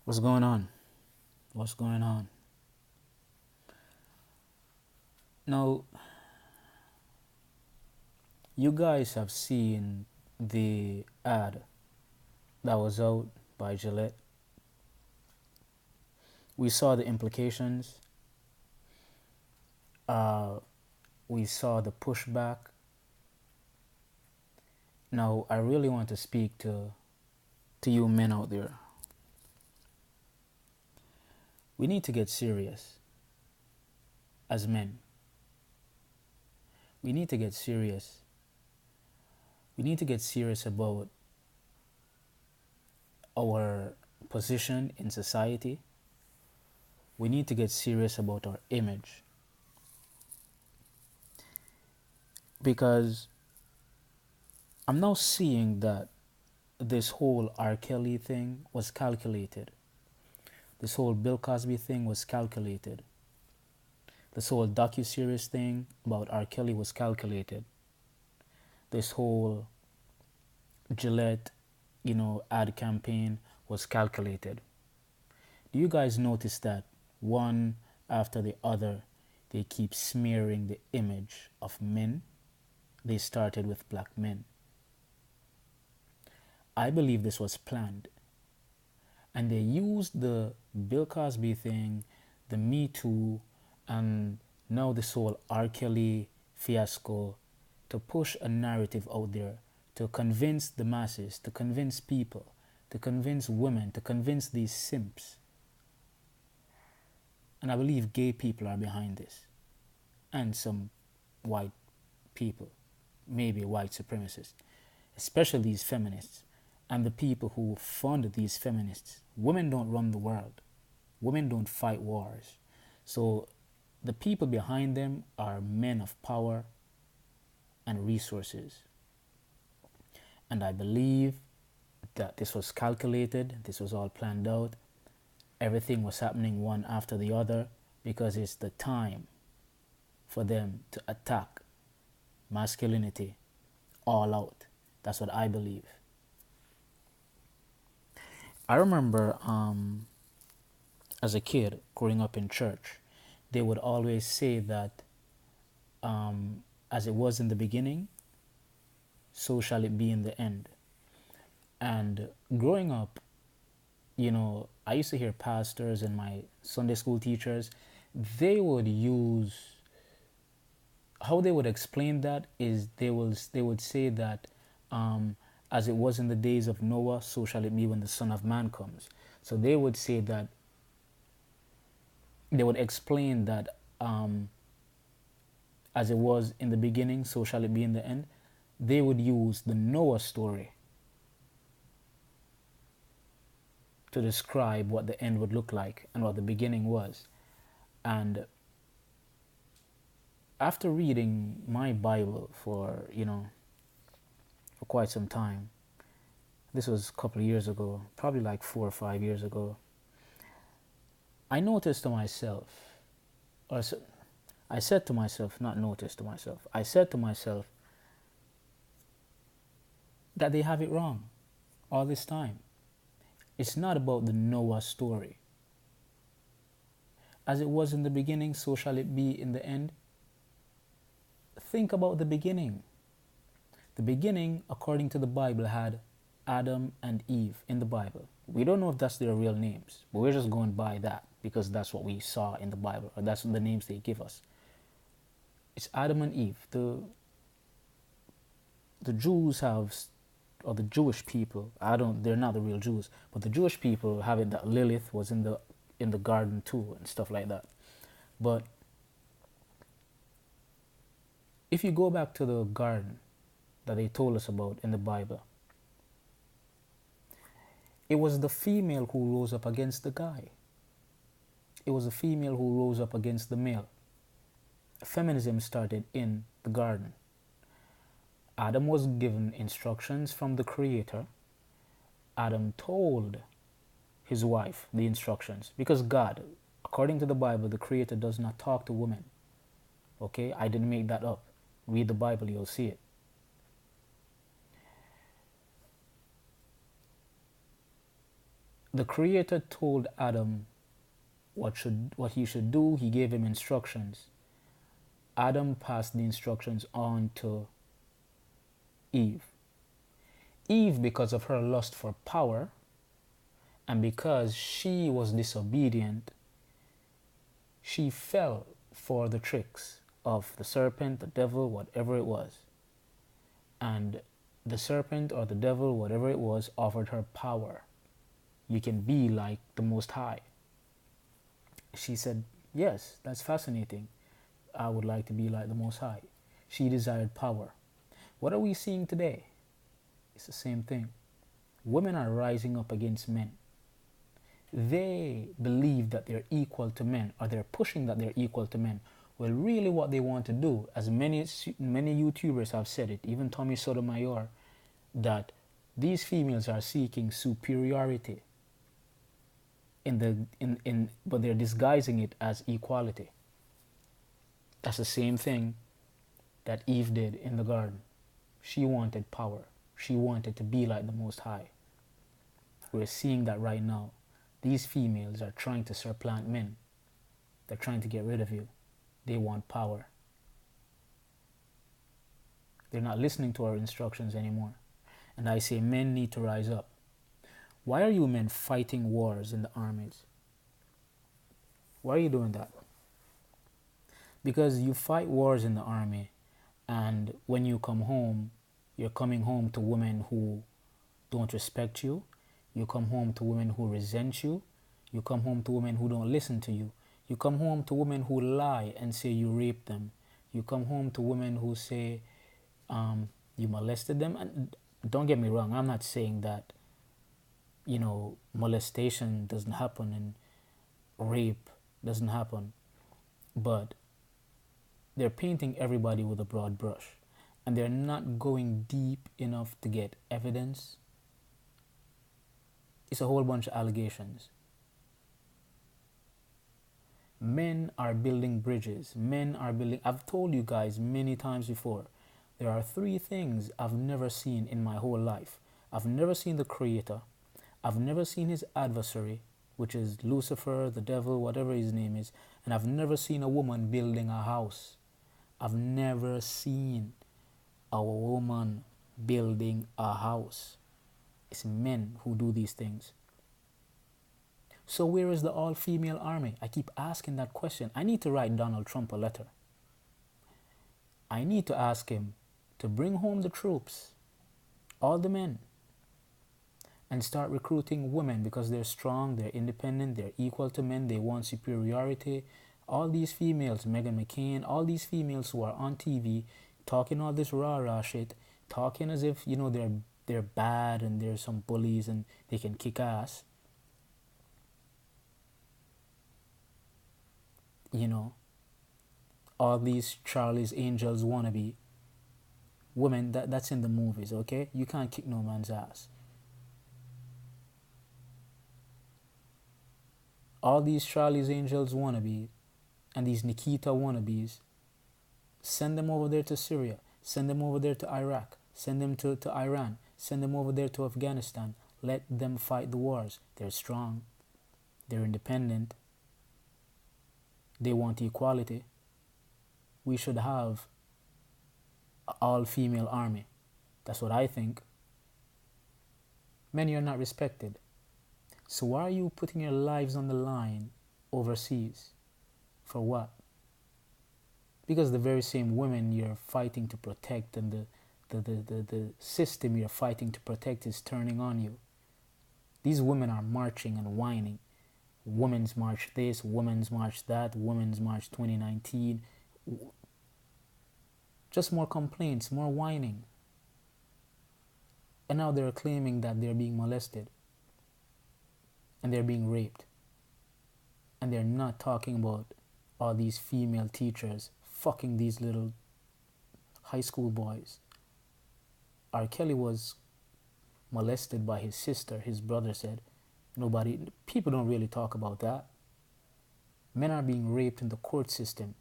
What's going on? What's going on? Now, you guys have seen the ad that was out by Gillette. We saw the implications. Uh, we saw the pushback. Now, I really want to speak to you men out there. We need to get serious as men. We need to get serious. We need to get serious about our position in society. We need to get serious about our image. Because I'm now seeing that this whole R. Kelly thing was calculated. This whole Bill Cosby thing was calculated. This whole docu-series thing about R. Kelly was calculated. This whole Gillette, ad campaign was calculated. Do you guys notice that one after the other, they keep smearing the image of men? They started with black men. I believe this was planned. And they used the Bill Cosby thing, the Mgtow, and now this whole R. Kelly fiasco to push a narrative out there, to convince the masses, to convince people, to convince women, to convince these simps. And I believe gay people are behind this, and some white people, maybe white supremacists, especially these feminists and the people who fund these feminists. Women don't run the world. Women don't fight wars. So the people behind them are men of power and resources. And I believe that this was calculated, this was all planned out. Everything was happening one after the other because it's the time for them to attack masculinity all out. That's what I believe. I remember as a kid growing up in church, they would always say that as it was in the beginning, so shall it be in the end. And growing up, I used to hear pastors and my Sunday school teachers, they would use, how they would explain that is they would say that as it was in the days of Noah, so shall it be when the Son of Man comes. So they would say that, they would explain that as it was in the beginning, so shall it be in the end. They would use the Noah story to describe what the end would look like and what the beginning was. And after reading my Bible for, for quite some time, this was a couple of years ago, probably like 4 or 5 years ago, I noticed to myself, or I said to myself, not noticed to myself, I said to myself that they have it wrong all this time. It's not about the Noah story. As it was in the beginning, so shall it be in the end. Think about the beginning. The beginning, according to the Bible, had Adam and Eve in the Bible. We don't know if that's their real names, but we're just going by that because that's what we saw in the Bible, or that's the names they give us. It's Adam and Eve. The Jews have, or the Jewish people, they're not the real Jews, but the Jewish people have it that Lilith was in the garden too and stuff like that. But if you go back to the garden that they told us about in the Bible, it was the female who rose up against the guy. It was the female who rose up against the male. Feminism started in the garden. Adam was given instructions from the Creator. Adam told his wife the instructions because God, according to the Bible, the Creator does not talk to women. Okay, I didn't make that up. Read the Bible, you'll see it. The Creator told Adam what he should do. He gave him instructions. Adam passed the instructions on to Eve. Eve, because of her lust for power and because she was disobedient, she fell for the tricks of the serpent, the devil, whatever it was. And the serpent or the devil, whatever it was, offered her power. You can be like the Most High. She said, yes, that's fascinating. I would like to be like the Most High. She desired power. What are we seeing today? It's the same thing. Women are rising up against men. They believe that they're equal to men, or they're pushing that they're equal to men. Well, really what they want to do, as many YouTubers have said it, even Tommy Sotomayor, that these females are seeking superiority but they're disguising it as equality. That's the same thing that Eve did in the garden. She wanted power. She wanted to be like the Most High. We're seeing that right now. These females are trying to supplant men. They're trying to get rid of you. They want power. They're not listening to our instructions anymore. And I say men need to rise up. Why are you men fighting wars in the armies? Why are you doing that? Because you fight wars in the army, and when you come home, you're coming home to women who don't respect you. You come home to women who resent you. You come home to women who don't listen to you. You come home to women who lie and say you raped them. You come home to women who say you molested them. And don't get me wrong, I'm not saying that, molestation doesn't happen and rape doesn't happen. But they're painting everybody with a broad brush. And they're not going deep enough to get evidence. It's a whole bunch of allegations. Men are building bridges. I've told you guys many times before, there are 3 things I've never seen in my whole life. I've never seen the Creator. I've never seen his adversary, which is Lucifer, the devil, whatever his name is. And I've never seen a woman building a house. I've never seen a woman building a house. It's men who do these things. So where is the all-female army? I keep asking that question. I need to write Donald Trump a letter. I need to ask him to bring home the troops, all the men, and start recruiting women because they're strong, they're independent, they're equal to men, they want superiority. All these females, Meghan McCain, all these females who are on TV talking all this rah-rah shit, talking as if, they're bad and they're some bullies and they can kick ass. All these Charlie's Angels wannabe women, that's in the movies, okay? You can't kick no man's ass. All these Charlie's Angels wannabe and these Nikita wannabes, send them over there to Syria, send them over there to Iraq, send them to Iran, send them over there to Afghanistan. Let them fight the wars. They're strong. They're independent. They want equality. We should have an all-female army. That's what I think. Many are not respected. So why are you putting your lives on the line overseas? For what? Because the very same women you're fighting to protect and the system you're fighting to protect is turning on you. These women are marching and whining. Women's March this, Women's March that, Women's March 2019. Just more complaints, more whining. And now they're claiming that they're being molested. And they're being raped. And they're not talking about all these female teachers fucking these little high school boys. R. Kelly was molested by his sister, his brother said. People don't really talk about that. Men are being raped in the court system.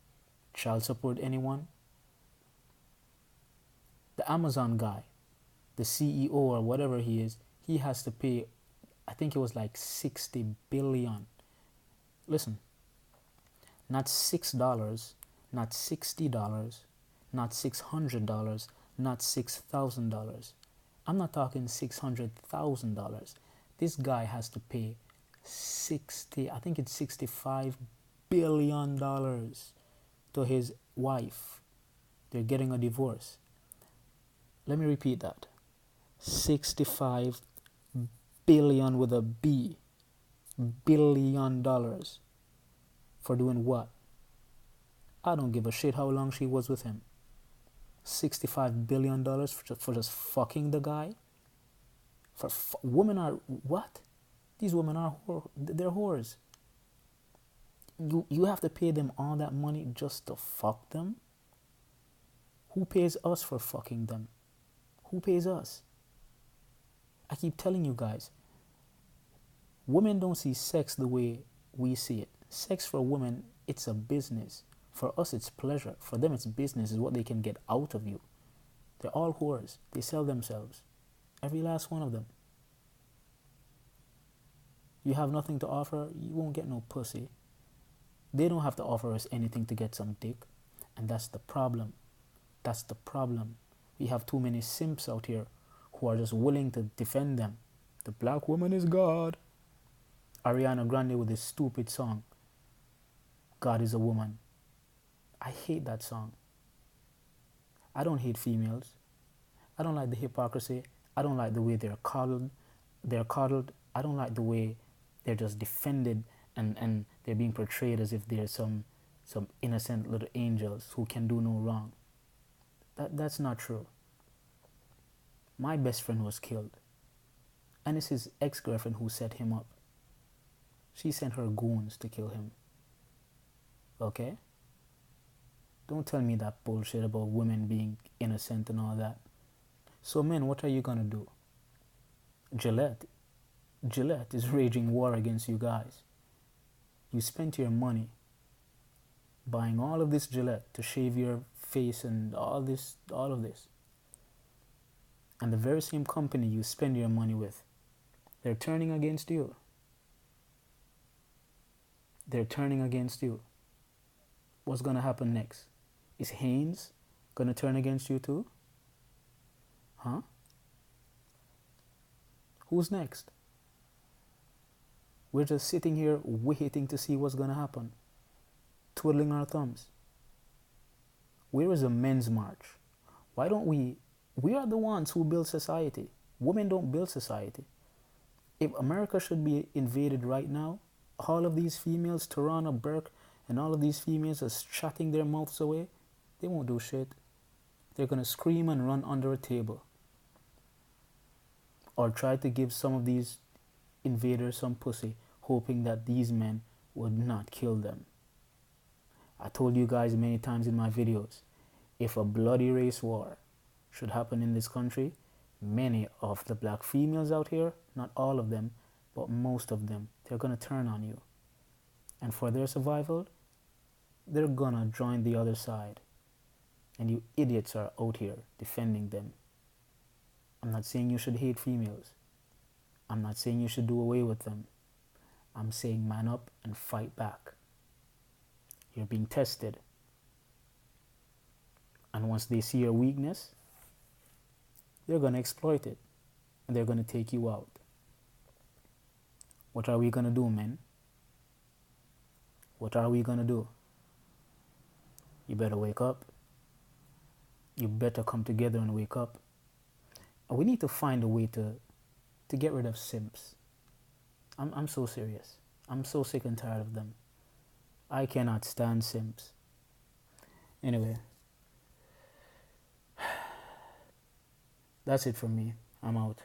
Child support anyone? The Amazon guy, the CEO or whatever he is, he has to pay, I I think it was like 60 billion. Listen, not $6, not $60, not $600, not $6,000. I'm not talking $600,000. This guy has to pay I think it's $65 billion to his wife. They're getting a divorce. Let me repeat that. 65 billion with a B. $1 billion. For doing what? I don't give a shit how long she was with him. $65 billion for just fucking the guy? Women are what? These women are they're whores. You have to pay them all that money just to fuck them? Who pays us for fucking them? Who pays us? I keep telling you guys, women don't see sex the way we see it. Sex for women, it's a business. For us, it's pleasure. For them, it's business. It's what they can get out of you. They're all whores. They sell themselves. Every last one of them. You have nothing to offer, you won't get no pussy. They don't have to offer us anything to get some dick. And that's the problem. That's the problem. We have too many simps out here who are just willing to defend them. The black woman is God. Ariana Grande with this stupid song, God is a woman. I hate that song. I don't hate females. I don't like the hypocrisy. I don't like the way they're coddled. I don't like the way they're just defended and they're being portrayed as if they're some innocent little angels who can do no wrong. That's not true. My best friend was killed. And it's his ex-girlfriend who set him up. She sent her goons to kill him. Okay? Don't tell me that bullshit about women being innocent and all that. So men, what are you gonna do? Gillette is raging war against you guys. You spent your money buying all of this Gillette to shave your face and all of this. And the very same company you spend your money with, they're turning against you. They're turning against you. What's gonna happen next? Is Hanes gonna turn against you too? Huh? Who's next? We're just sitting here waiting to see what's gonna happen, twiddling our thumbs. Where is a men's march? Why don't we are the ones who build society. Women don't build society. If America should be invaded right now, all of these females, Tarana Burke, and all of these females are shutting their mouths away, they won't do shit. They're gonna scream and run under a table. Or try to give some of these invaders some pussy, hoping that these men would not kill them. I told you guys many times in my videos, if a bloody race war should happen in this country, many of the black females out here, not all of them, but most of them, they're gonna turn on you. And for their survival, they're gonna join the other side. And you idiots are out here defending them. I'm not saying you should hate females. I'm not saying you should do away with them. I'm saying man up and fight back. You're being tested. And once they see your weakness, they're going to exploit it. And they're going to take you out. What are we going to do, men? What are we going to do? You better wake up. You better come together and wake up. And we need to find a way to get rid of simps. I'm so serious. I'm so sick and tired of them. I cannot stand simps. Anyway, that's it from me. I'm out.